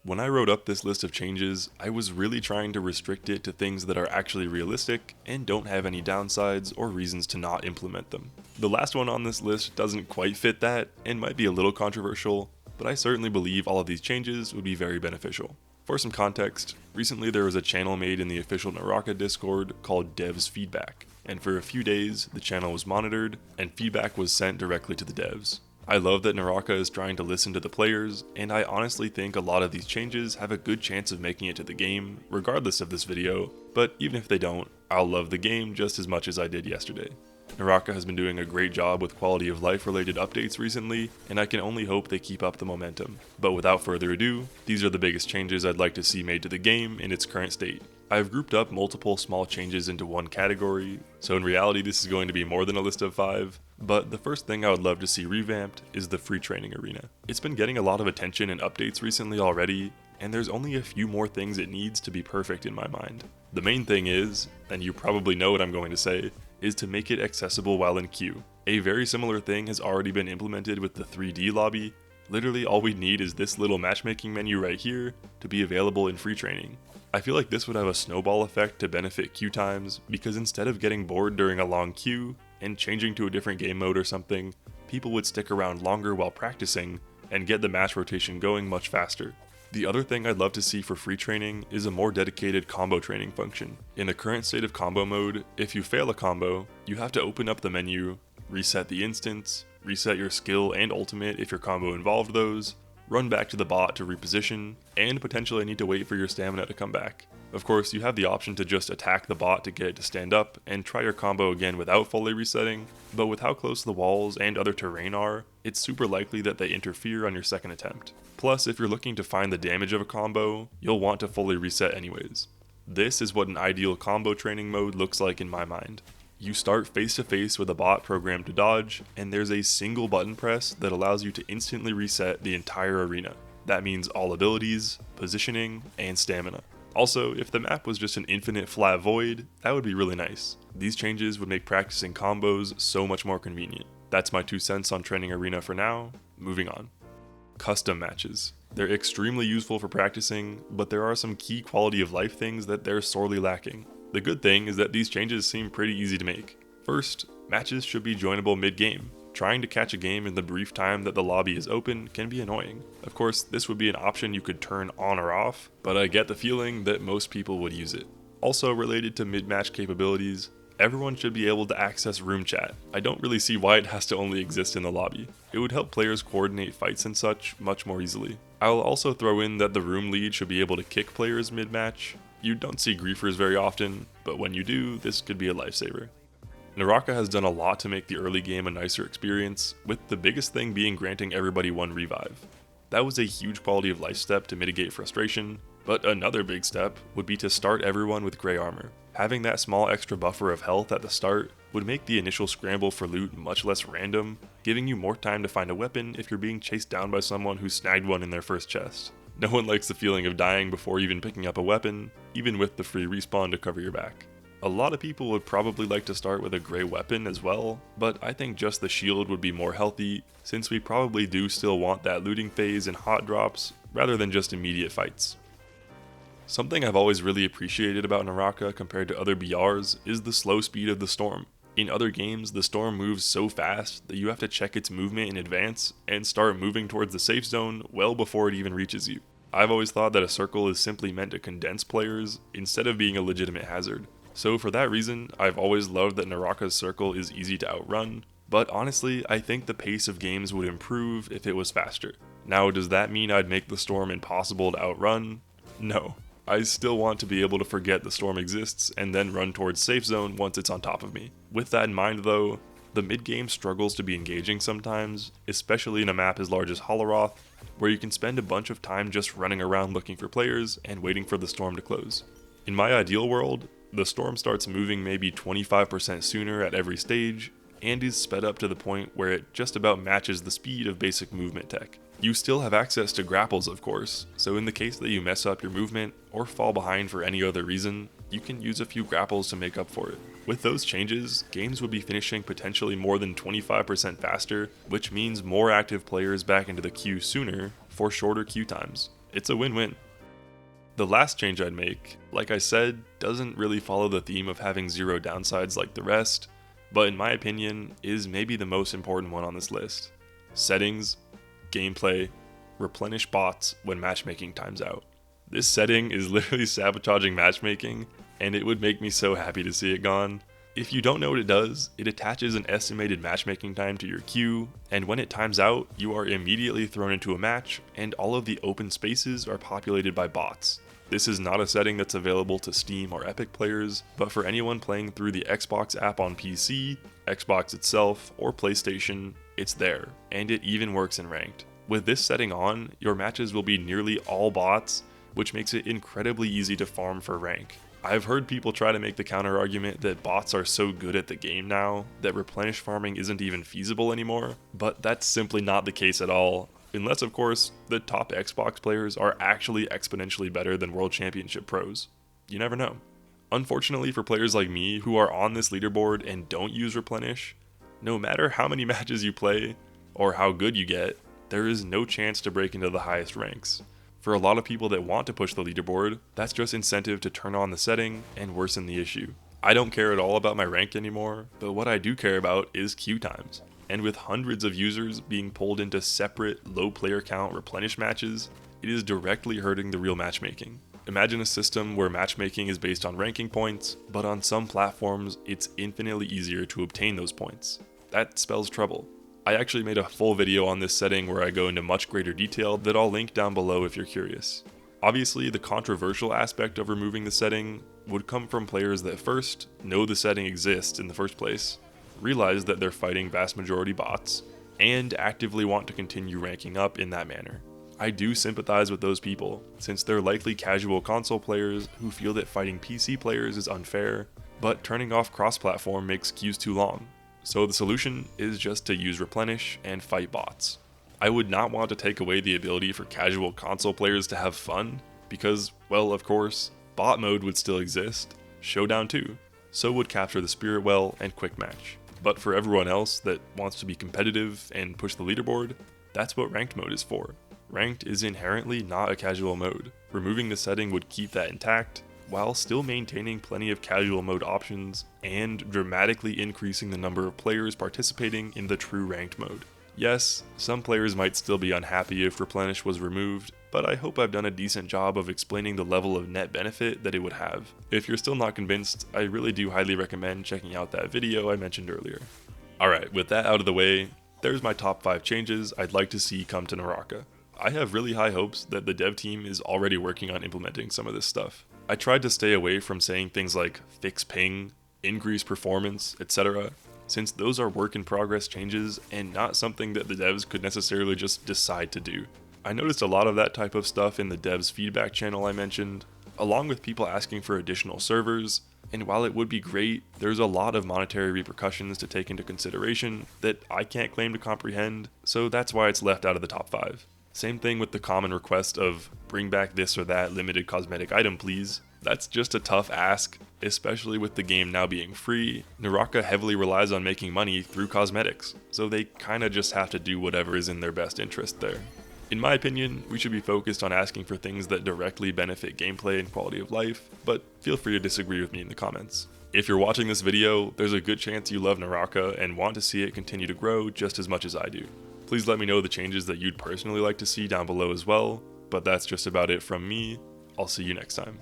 When I wrote up this list of changes, I was really trying to restrict it to things that are actually realistic and don't have any downsides or reasons to not implement them. The last one on this list doesn't quite fit that and might be a little controversial, but I certainly believe all of these changes would be very beneficial. For some context, recently there was a channel made in the official Naraka Discord called Devs Feedback, and for a few days the channel was monitored and feedback was sent directly to the devs. I love that Naraka is trying to listen to the players, and I honestly think a lot of these changes have a good chance of making it to the game, regardless of this video, but even if they don't, I'll love the game just as much as I did yesterday. Naraka has been doing a great job with quality of life related updates recently, and I can only hope they keep up the momentum. But without further ado, these are the biggest changes I'd like to see made to the game in its current state. I've grouped up multiple small changes into one category, so in reality this is going to be more than a list of 5, but the first thing I would love to see revamped is the free training arena. It's been getting a lot of attention and updates recently already, and there's only a few more things it needs to be perfect in my mind. The main thing is, and you probably know what I'm going to say, is to make it accessible while in queue. A very similar thing has already been implemented with the 3D lobby. Literally all we need is this little matchmaking menu right here to be available in free training. I feel like this would have a snowball effect to benefit queue times, because instead of getting bored during a long queue and changing to a different game mode or something, people would stick around longer while practicing and get the match rotation going much faster. The other thing I'd love to see for free training is a more dedicated combo training function. In the current state of combo mode, if you fail a combo, you have to open up the menu, reset the instance, reset your skill and ultimate if your combo involved those, run back to the bot to reposition, and potentially need to wait for your stamina to come back. Of course, you have the option to just attack the bot to get it to stand up and try your combo again without fully resetting, but with how close the walls and other terrain are, it's super likely that they interfere on your second attempt. Plus, if you're looking to find the damage of a combo, you'll want to fully reset anyways. This is what an ideal combo training mode looks like in my mind. You start face to face with a bot programmed to dodge, and there's a single button press that allows you to instantly reset the entire arena. That means all abilities, positioning, and stamina. Also, if the map was just an infinite flat void, that would be really nice. These changes would make practicing combos so much more convenient. That's my 2 cents on Training Arena for now. Moving on. Custom matches. They're extremely useful for practicing, but there are some key quality of life things that they're sorely lacking. The good thing is that these changes seem pretty easy to make. First, matches should be joinable mid-game. Trying to catch a game in the brief time that the lobby is open can be annoying. Of course, this would be an option you could turn on or off, but I get the feeling that most people would use it. Also related to mid-match capabilities, everyone should be able to access room chat. I don't really see why it has to only exist in the lobby. It would help players coordinate fights and such much more easily. I'll also throw in that the room lead should be able to kick players mid-match. You don't see griefers very often, but when you do, this could be a lifesaver. Naraka has done a lot to make the early game a nicer experience, with the biggest thing being granting everybody 1 revive. That was a huge quality of life step to mitigate frustration, but another big step would be to start everyone with grey armor. Having that small extra buffer of health at the start would make the initial scramble for loot much less random, giving you more time to find a weapon if you're being chased down by someone who snagged one in their first chest. No one likes the feeling of dying before even picking up a weapon, even with the free respawn to cover your back. A lot of people would probably like to start with a grey weapon as well, but I think just the shield would be more healthy, since we probably do still want that looting phase and hot drops, rather than just immediate fights. Something I've always really appreciated about Naraka compared to other BRs is the slow speed of the storm. In other games, the storm moves so fast that you have to check its movement in advance and start moving towards the safe zone well before it even reaches you. I've always thought that a circle is simply meant to condense players instead of being a legitimate hazard. So for that reason, I've always loved that Naraka's circle is easy to outrun, but honestly, I think the pace of games would improve if it was faster. Now, does that mean I'd make the storm impossible to outrun? No. I still want to be able to forget the storm exists and then run towards safe zone once it's on top of me. With that in mind though, the mid-game struggles to be engaging sometimes, especially in a map as large as Holoroth, where you can spend a bunch of time just running around looking for players and waiting for the storm to close. In my ideal world, the storm starts moving maybe 25% sooner at every stage, and is sped up to the point where it just about matches the speed of basic movement tech. You still have access to grapples, of course, so in the case that you mess up your movement or fall behind for any other reason, you can use a few grapples to make up for it. With those changes, games would be finishing potentially more than 25% faster, which means more active players back into the queue sooner for shorter queue times. It's a win-win. The last change I'd make, like I said, doesn't really follow the theme of having zero downsides like the rest, but in my opinion, is maybe the most important one on this list. Settings, gameplay, replenish bots when matchmaking times out. This setting is literally sabotaging matchmaking, and it would make me so happy to see it gone. If you don't know what it does, it attaches an estimated matchmaking time to your queue, and when it times out, you are immediately thrown into a match, and all of the open spaces are populated by bots. This is not a setting that's available to Steam or Epic players, but for anyone playing through the Xbox app on PC, Xbox itself, or PlayStation, it's there, and it even works in ranked. With this setting on, your matches will be nearly all bots, which makes it incredibly easy to farm for rank. I've heard people try to make the counter argument that bots are so good at the game now that replenish farming isn't even feasible anymore, but that's simply not the case at all, unless of course the top Xbox players are actually exponentially better than World Championship pros. You never know. Unfortunately for players like me who are on this leaderboard and don't use replenish, no matter how many matches you play or how good you get, there is no chance to break into the highest ranks. For a lot of people that want to push the leaderboard, that's just incentive to turn on the setting and worsen the issue. I don't care at all about my rank anymore, but what I do care about is queue times. And with hundreds of users being pulled into separate, low player count replenish matches, it is directly hurting the real matchmaking. Imagine a system where matchmaking is based on ranking points, but on some platforms, it's infinitely easier to obtain those points. That spells trouble. I actually made a full video on this setting where I go into much greater detail that I'll link down below if you're curious. Obviously, the controversial aspect of removing the setting would come from players that first know the setting exists in the first place, realize that they're fighting vast majority bots, and actively want to continue ranking up in that manner. I do sympathize with those people, since they're likely casual console players who feel that fighting PC players is unfair, but turning off cross-platform makes queues too long. So the solution is just to use replenish and fight bots. I would not want to take away the ability for casual console players to have fun, because, well, of course, bot mode would still exist, showdown too, so would capture the spirit well and quick match. But for everyone else that wants to be competitive and push the leaderboard, that's what ranked mode is for. Ranked is inherently not a casual mode. Removing the setting would keep that intact, while still maintaining plenty of casual mode options and dramatically increasing the number of players participating in the true ranked mode. Yes, some players might still be unhappy if replenish was removed, but I hope I've done a decent job of explaining the level of net benefit that it would have. If you're still not convinced, I really do highly recommend checking out that video I mentioned earlier. Alright, with that out of the way, there's my top 5 changes I'd like to see come to Naraka. I have really high hopes that the dev team is already working on implementing some of this stuff. I tried to stay away from saying things like fix ping, increase performance, etc., since those are work in progress changes and not something that the devs could necessarily just decide to do. I noticed a lot of that type of stuff in the devs feedback channel I mentioned, along with people asking for additional servers, and while it would be great, there's a lot of monetary repercussions to take into consideration that I can't claim to comprehend, so that's why it's left out of the top 5. Same thing with the common request of bring back this or that limited cosmetic item please. That's just a tough ask, especially with the game now being free. Naraka heavily relies on making money through cosmetics, so they kinda just have to do whatever is in their best interest there. In my opinion, we should be focused on asking for things that directly benefit gameplay and quality of life, but feel free to disagree with me in the comments. If you're watching this video, there's a good chance you love Naraka and want to see it continue to grow just as much as I do. Please let me know the changes that you'd personally like to see down below as well, but that's just about it from me. I'll see you next time.